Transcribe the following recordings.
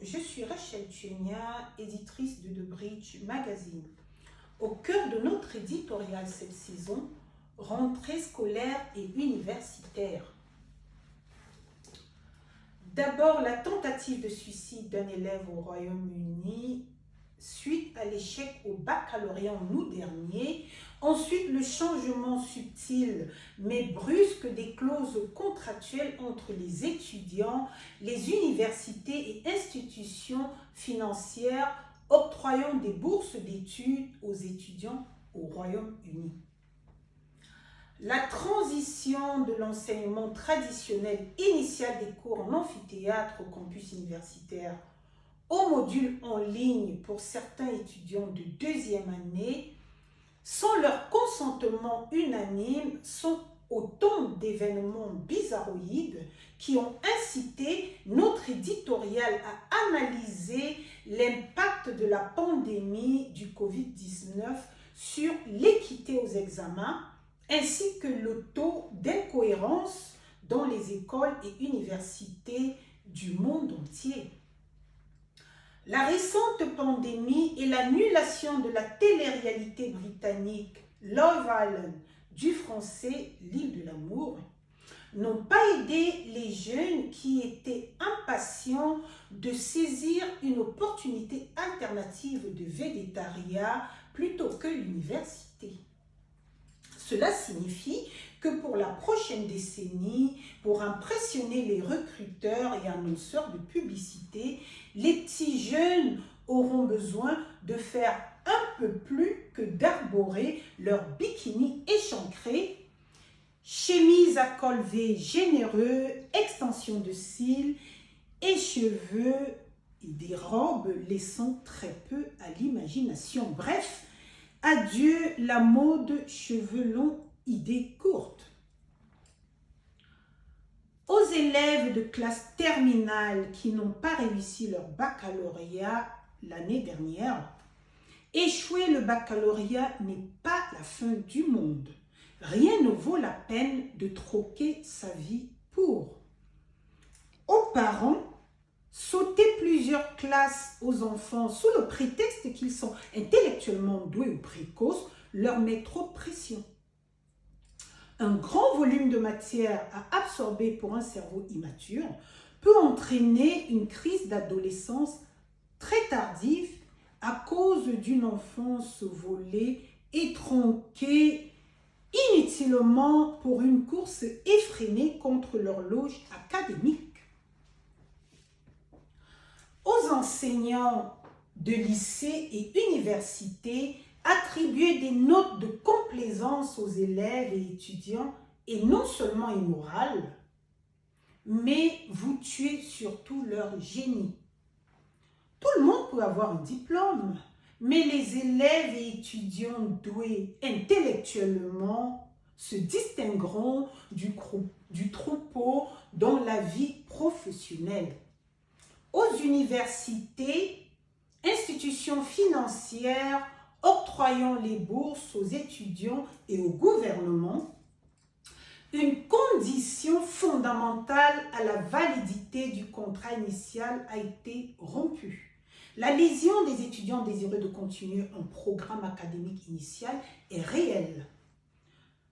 Je suis Rachel Tchenia, éditrice de The Bridge Magazine. Au cœur de notre éditorial cette saison, rentrée scolaire et universitaire. D'abord, la tentative de suicide d'un élève au Royaume-Uni suite à l'échec au baccalauréat en août dernier. Ensuite, le changement subtil mais brusque des clauses contractuelles entre les étudiants, les universités et institutions financières octroyant des bourses d'études aux étudiants au Royaume-Uni. La transition de l'enseignement traditionnel initial des cours en amphithéâtre au campus universitaire au module en ligne pour certains étudiants de deuxième année, sans leur consentement unanime, sont autant d'événements bizarroïdes qui ont incité notre éditorial à analyser l'impact de la pandémie du Covid-19 sur l'équité aux examens, ainsi que le taux d'incohérence dans les écoles et universités du monde entier. La récente pandémie et l'annulation de la télé-réalité britannique Love Island du français L'île de l'amour n'ont pas aidé les jeunes qui étaient impatients de saisir une opportunité alternative de végétariat plutôt que l'université. Cela signifie que pour la prochaine décennie, pour impressionner les recruteurs et annonceurs de publicité, les petits jeunes auront besoin de faire un peu plus que d'arborer leur bikini échancré, chemise à col V généreux, extension de cils et cheveux et des robes laissant très peu à l'imagination. Bref, adieu la mode cheveux longs, idées courtes. Aux élèves de classe terminale qui n'ont pas réussi leur baccalauréat l'année dernière, échouer le baccalauréat n'est pas la fin du monde. Rien ne vaut la peine de troquer sa vie pour. Aux parents, sauter plusieurs classes aux enfants sous le prétexte qu'ils sont intellectuellement doués ou précoces leur met trop de pression. Un grand volume de matière à absorber pour un cerveau immature peut entraîner une crise d'adolescence très tardive à cause d'une enfance volée et tronquée inutilement pour une course effrénée contre l'horloge académique. Aux enseignants de lycée et université, attribuer des notes de complaisance aux élèves et étudiants est non seulement immoral, mais vous tuez surtout leur génie. Tout le monde peut avoir un diplôme, mais les élèves et étudiants doués intellectuellement se distingueront du troupeau dans la vie professionnelle. Aux universités, institutions financières octroyant les bourses aux étudiants et au gouvernement, une condition fondamentale à la validité du contrat initial a été rompue. La lésion des étudiants désireux de continuer un programme académique initial est réelle.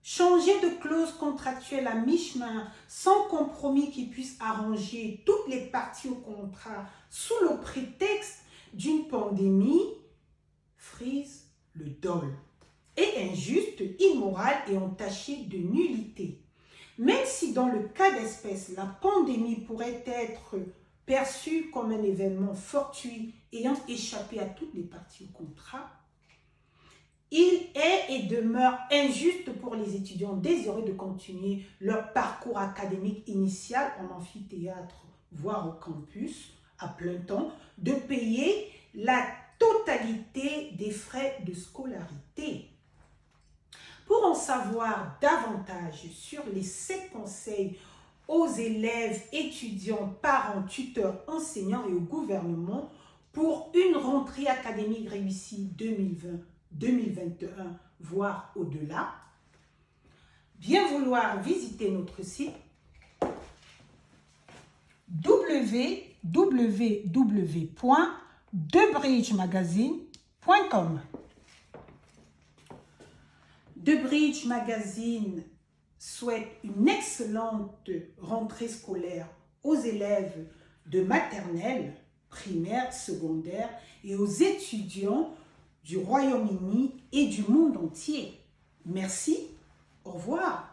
Changer de clause contractuelle à mi-chemin, sans compromis qui puisse arranger toutes les parties au contrat sous le prétexte d'une pandémie, frise le dol, est injuste, immoral et entaché de nullité. Même si dans le cas d'espèce, la pandémie pourrait être perçue comme un événement fortuit ayant échappé à toutes les parties au contrat, il est et demeure injuste pour les étudiants désireux de continuer leur parcours académique initial en amphithéâtre, voire au campus, à plein temps, de payer la totalité des frais de scolarité. Pour en savoir davantage sur les 7 conseils aux élèves, étudiants, parents, tuteurs, enseignants et au gouvernement pour une rentrée académique réussie 2020-2021, voire au-delà, bien vouloir visiter notre site www www.debridgemagazine.com. The Bridge Magazine souhaite une excellente rentrée scolaire aux élèves de maternelle, primaire, secondaire et aux étudiants du Royaume-Uni et du monde entier. Merci, au revoir.